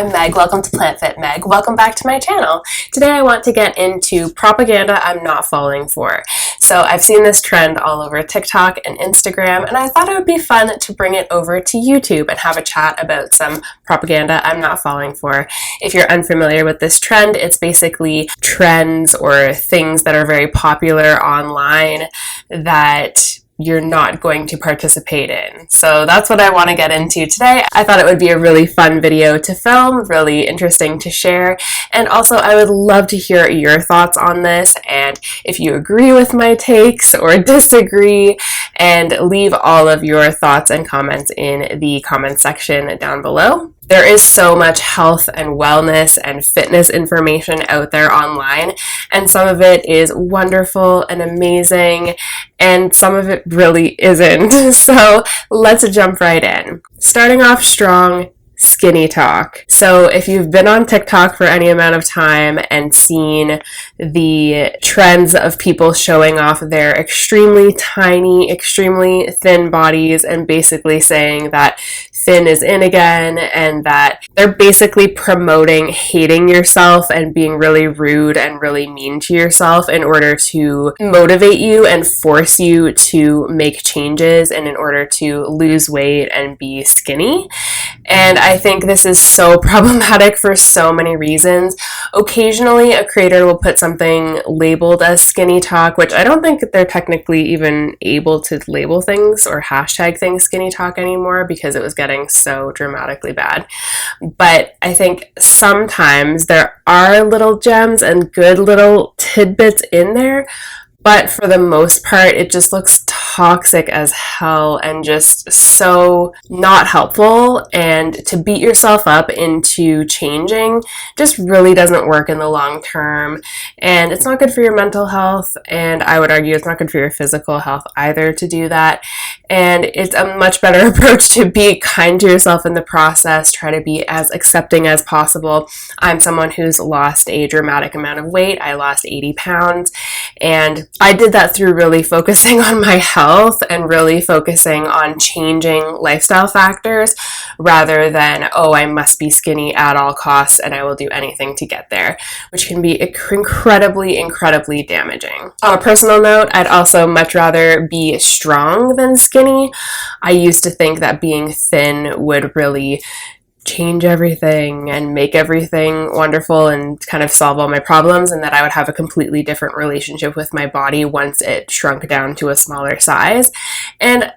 I'm Meg. Welcome to Plant Fit Meg. Welcome back to my channel. Today I want to get into propaganda I'm not falling for. So I've seen this trend all over TikTok and Instagram, and I thought it would be fun to bring it over to YouTube and have a chat about some propaganda I'm not falling for. If you're unfamiliar with this trend, it's basically trends or things that are very popular online that you're not going to participate in. So that's what I want to get into today. I thought it would be a really fun video to film, really interesting to share, and also I would love to hear your thoughts on this, and if you agree with my takes or disagree, and leave all of your thoughts and comments in the comment section down below. There is so much health and wellness and fitness information out there online, and some of it is wonderful and amazing, and some of it really isn't. So let's jump right in. Starting off strong, skinny talk. So if you've been on TikTok for any amount of time and seen the trends of people showing off their extremely tiny, extremely thin bodies and basically saying that thin is in again, and that they're basically promoting hating yourself and being really rude and really mean to yourself in order to motivate you and force you to make changes and in order to lose weight and be skinny. And I think this is so problematic for so many reasons. Occasionally a creator will put something labeled as skinny talk, which I don't think they're technically even able to label things or hashtag things skinny talk anymore because it was getting so dramatically bad. But I think sometimes there are little gems and good little tidbits in there, but for the most part, it just looks toxic as hell and just so not helpful. And to beat yourself up into changing just really doesn't work in the long term. And it's not good for your mental health. And I would argue it's not good for your physical health either to do that. And it's a much better approach to be kind to yourself in the process. Try to be as accepting as possible. I'm someone who's lost a dramatic amount of weight. I lost 80 pounds. And I did that through really focusing on my health and really focusing on changing lifestyle factors rather than, oh, I must be skinny at all costs and I will do anything to get there, which can be incredibly, incredibly damaging. On a personal note, I'd also much rather be strong than skinny. I used to think that being thin would really change everything and make everything wonderful and kind of solve all my problems, and that I would have a completely different relationship with my body once it shrunk down to a smaller size. And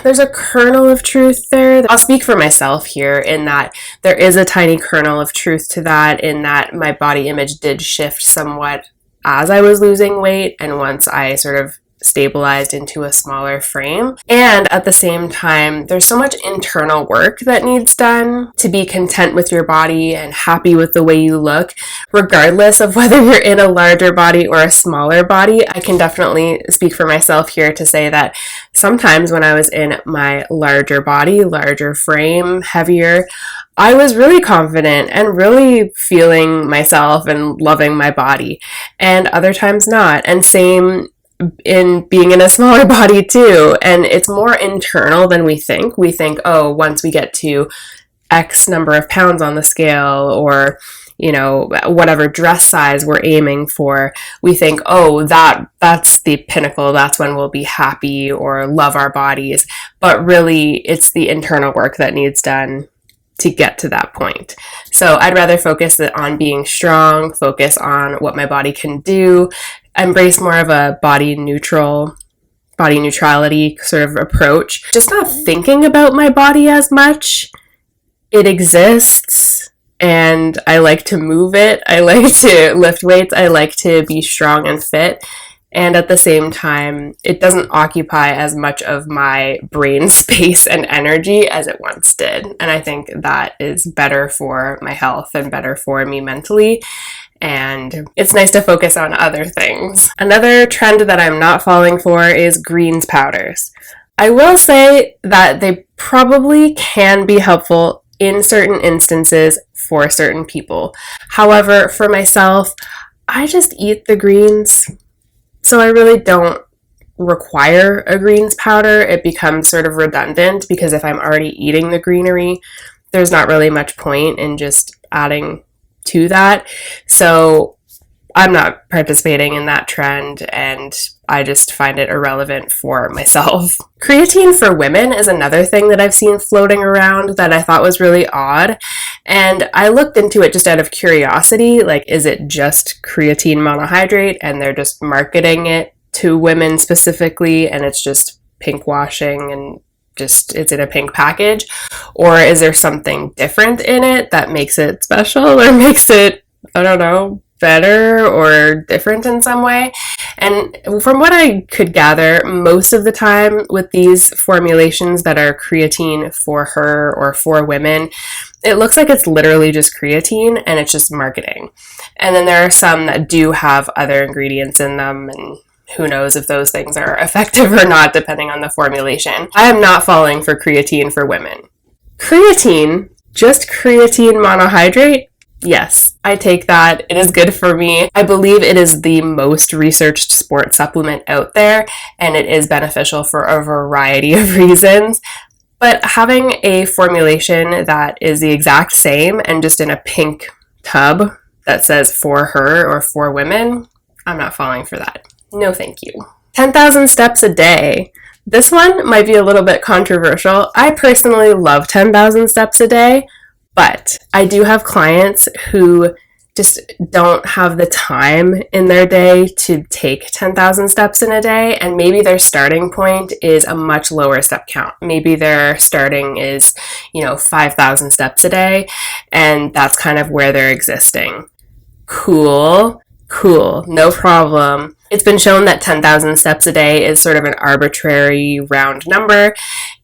there's a kernel of truth there. I'll speak for myself here in that there is a tiny kernel of truth to that, in that my body image did shift somewhat as I was losing weight and once I sort of stabilized into a smaller frame. And at the same time, there's so much internal work that needs done to be content with your body and happy with the way you look, regardless of whether you're in a larger body or a smaller body. I can definitely speak for myself here to say that sometimes when I was in my larger body, larger frame, heavier, I was really confident and really feeling myself and loving my body, and other times not. And same in being in a smaller body too. And it's more internal than we think. We think, oh, once we get to X number of pounds on the scale, or whatever dress size we're aiming for, we think, oh, that's the pinnacle, that's when we'll be happy or love our bodies. But really, it's the internal work that needs done to get to that point. So I'd rather focus on being strong, focus on what my body can do, embrace more of a body neutrality sort of approach. Just not thinking about my body as much. It exists, and I like to move it. I like to lift weights. I like to be strong and fit. And at the same time, it doesn't occupy as much of my brain space and energy as it once did. And I think that is better for my health and better for me mentally. And it's nice to focus on other things. Another trend that I'm not falling for is greens powders. I will say that they probably can be helpful in certain instances for certain people. However, for myself, I just eat the greens. So I really don't require a greens powder. It becomes sort of redundant because if I'm already eating the greenery, there's not really much point in just adding to that. So I'm not participating in that trend, and I just find it irrelevant for myself. Creatine for women is another thing that I've seen floating around that I thought was really odd. And I looked into it just out of curiosity, like, is it just creatine monohydrate and they're just marketing it to women specifically, and it's just pink washing and just it's in a pink package? Or is there something different in it that makes it special or makes it, I don't know, better or different in some way? And from what I could gather, most of the time with these formulations that are creatine for her or for women, it looks like it's literally just creatine and it's just marketing. And then there are some that do have other ingredients in them, and who knows if those things are effective or not, depending on the formulation. I am not falling for creatine for women. Creatine, just creatine monohydrate? Yes, I take that. It is good for me. I believe it is the most researched sports supplement out there, and it is beneficial for a variety of reasons. But having a formulation that is the exact same and just in a pink tub that says for her or for women, I'm not falling for that. No, thank you. 10,000 steps a day. This one might be a little bit controversial. I personally love 10,000 steps a day, but I do have clients who just don't have the time in their day to take 10,000 steps in a day, and maybe their starting point is a much lower step count. Maybe their starting is, 5,000 steps a day, and that's kind of where they're existing. Cool, no problem. It's been shown that 10,000 steps a day is sort of an arbitrary round number,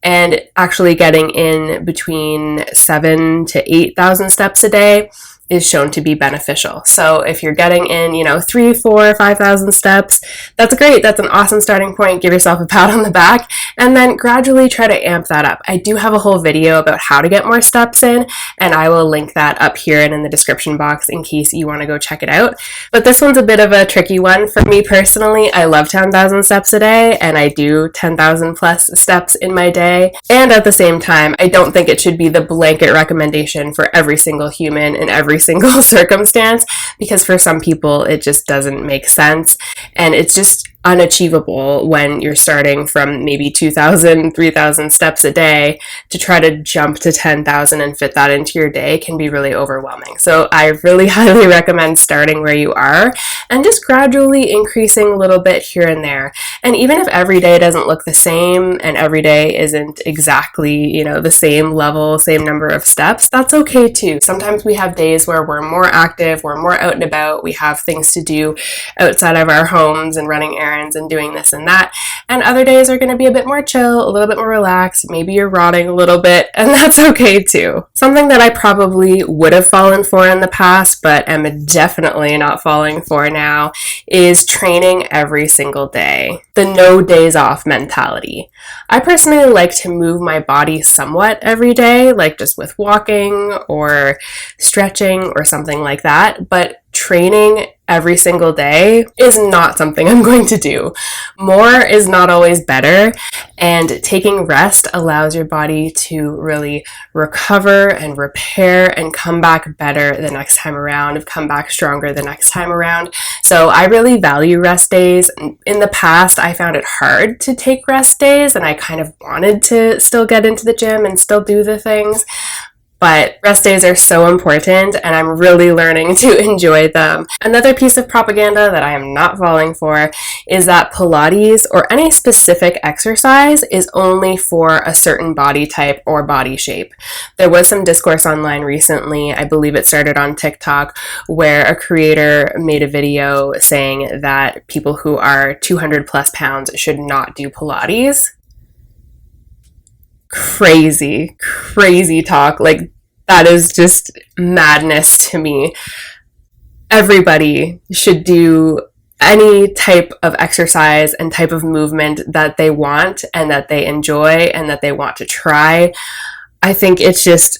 and actually getting in between 7,000 to 8,000 steps a day is shown to be beneficial. So if you're getting in, 3, 4, 5,000 steps, that's great. That's an awesome starting point. Give yourself a pat on the back, and then gradually try to amp that up. I do have a whole video about how to get more steps in, and I will link that up here and in the description box in case you want to go check it out. But this one's a bit of a tricky one for me personally. I love 10,000 steps a day, and I do 10,000 plus steps in my day. And at the same time, I don't think it should be the blanket recommendation for every single human in every single circumstance, because for some people it just doesn't make sense, and it's just unachievable when you're starting from maybe 2,000, 3,000 steps a day. To try to jump to 10,000 and fit that into your day can be really overwhelming. So I really highly recommend starting where you are and just gradually increasing a little bit here and there. And even if every day doesn't look the same and every day isn't exactly, the same level, same number of steps, that's okay too. Sometimes we have days where we're more active, we're more out and about, we have things to do outside of our homes and running errands and doing this and that, and other days are going to be a bit more chill, a little bit more relaxed. Maybe you're rotting a little bit, and that's okay too. Something that I probably would have fallen for in the past, but am definitely not falling for now, is training every single day. The no days off mentality. I personally like to move my body somewhat every day, like just with walking or stretching or something like that, but training every single day is not something I'm going to do. More is not always better, and taking rest allows your body to really recover and repair and come back better the next time around, come back stronger the next time around. So I really value rest days. In the past, I found it hard to take rest days, and I kind of wanted to still get into the gym and still do the things. But rest days are so important, and I'm really learning to enjoy them. Another piece of propaganda that I am not falling for is that Pilates or any specific exercise is only for a certain body type or body shape. There was some discourse online recently, I believe it started on TikTok, where a creator made a video saying that people who are 200 plus pounds should not do Pilates. Crazy talk. Like, that is just madness to me. Everybody should do any type of exercise and type of movement that they want and that they enjoy and that they want to try. I think it's just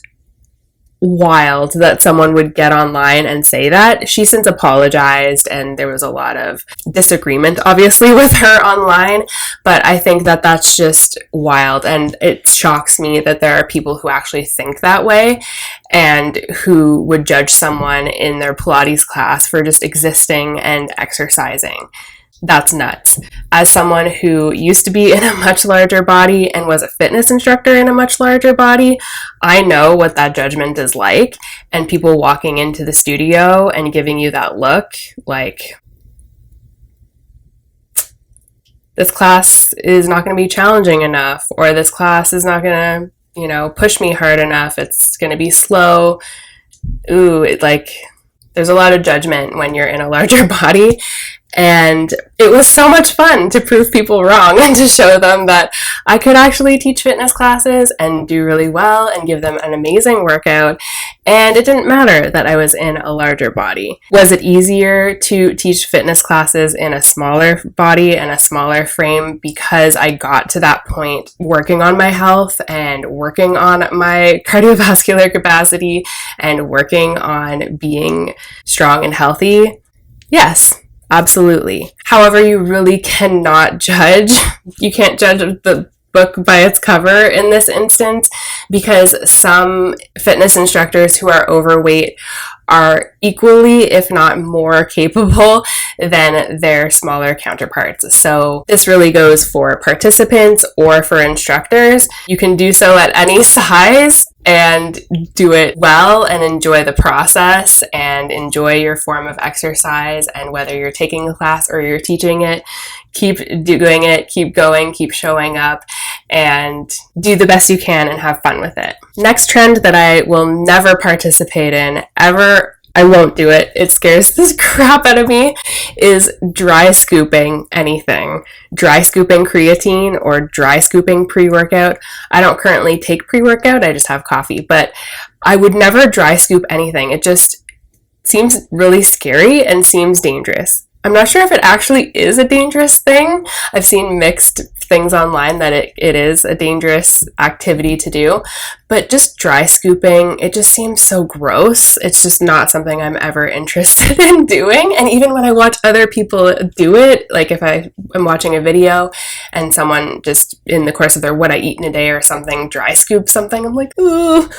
wild that someone would get online and say that. She since apologized, and there was a lot of disagreement, obviously, with her online, but I think that that's just wild, and it shocks me that there are people who actually think that way and who would judge someone in their Pilates class for just existing and exercising. That's nuts. As someone who used to be in a much larger body and was a fitness instructor in a much larger body, I know what that judgment is like, and people walking into the studio and giving you that look like, this class is not going to be challenging enough, or this class is not going to, push me hard enough. It's going to be slow. Ooh, there's a lot of judgment when you're in a larger body. And it was so much fun to prove people wrong and to show them that I could actually teach fitness classes and do really well and give them an amazing workout. And it didn't matter that I was in a larger body. Was it easier to teach fitness classes in a smaller body and a smaller frame because I got to that point working on my health and working on my cardiovascular capacity and working on being strong and healthy? Yes. Absolutely. However, you really cannot judge. You can't judge the book by its cover in this instance, because some fitness instructors who are overweight are equally, if not more, capable than their smaller counterparts. So this really goes for participants or for instructors. You can do so at any size and do it well and enjoy the process and enjoy your form of exercise. And whether you're taking a class or you're teaching it, keep doing it, keep going, keep showing up, and do the best you can and have fun with it. Next trend that I will never participate in, ever. I won't do it. It scares the crap out of me, is dry scooping anything. Dry scooping creatine or dry scooping pre-workout. I don't currently take pre-workout, I just have coffee, but I would never dry scoop anything. It just seems really scary and seems dangerous. I'm not sure if it actually is a dangerous thing. I've seen mixed things online that it is a dangerous activity to do, but just dry scooping, it just seems so gross. It's just not something I'm ever interested in doing. And even when I watch other people do it, like if I am watching a video and someone just in the course of their what I eat in a day or something dry scoop something, I'm like, ooh.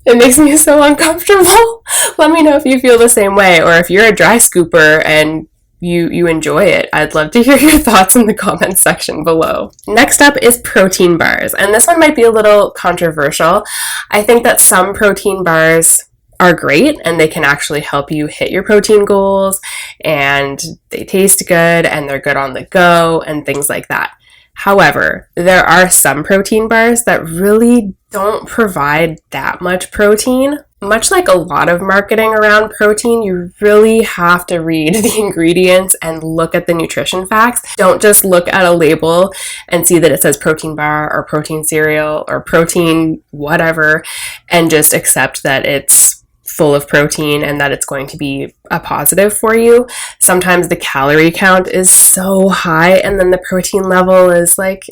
It makes me so uncomfortable. Let me know if you feel the same way, or if you're a dry scooper and you enjoy it. I'd love to hear your thoughts in the comments section below. Next up is protein bars, and this one might be a little controversial. I think that some protein bars are great and they can actually help you hit your protein goals, and they taste good and they're good on the go and things like that. However, there are some protein bars that really don't provide that much protein. Much like a lot of marketing around protein, you really have to read the ingredients and look at the nutrition facts. Don't just look at a label and see that it says protein bar or protein cereal or protein whatever and just accept that it's full of protein and that it's going to be a positive for you. Sometimes the calorie count is so high and then the protein level is like,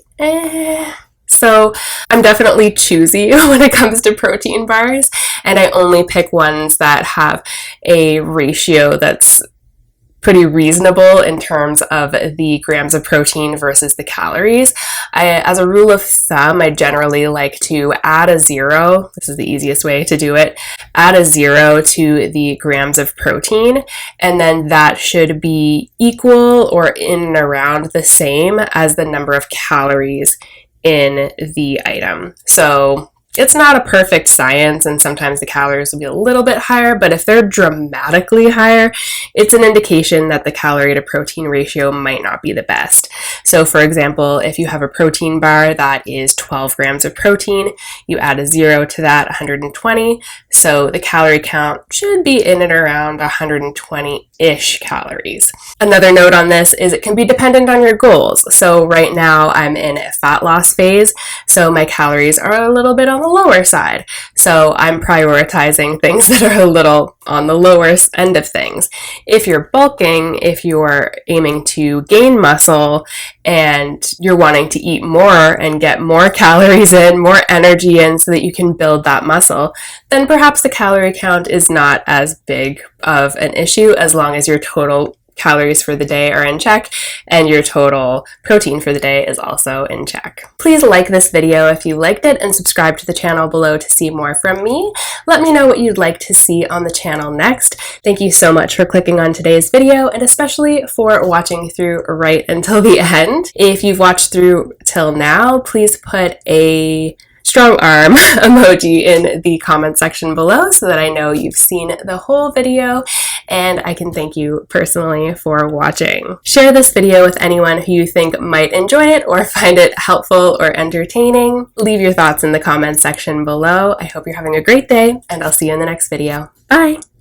So I'm definitely choosy when it comes to protein bars, and I only pick ones that have a ratio that's pretty reasonable in terms of the grams of protein versus the calories. As a rule of thumb, I generally like to add a 0. This is the easiest way to do it. Add a 0 to the grams of protein, and then that should be equal or in and around the same as the number of calories in the item. So it's not a perfect science, and sometimes the calories will be a little bit higher, but if they're dramatically higher, it's an indication that the calorie to protein ratio might not be the best. So for example, if you have a protein bar that is 12 grams of protein, you add a 0 to that, 120. So the calorie count should be in and around 120-ish calories. Another note on this is it can be dependent on your goals. So right now I'm in a fat loss phase, so my calories are a little bit on the lower side. So I'm prioritizing things that are a little on the lower end of things. If you're bulking, if you're aiming to gain muscle and you're wanting to eat more and get more calories in, more energy in so that you can build that muscle, then perhaps the calorie count is not as big of an issue as long as your total calories for the day are in check and your total protein for the day is also in check. Please like this video if you liked it and subscribe to the channel below to see more from me. Let me know what you'd like to see on the channel next. Thank you so much for clicking on today's video and especially for watching through right until the end. If you've watched through till now, please put a strong arm emoji in the comment section below so that I know you've seen the whole video and I can thank you personally for watching. Share this video with anyone who you think might enjoy it or find it helpful or entertaining. Leave your thoughts in the comment section below. I hope you're having a great day and I'll see you in the next video. Bye!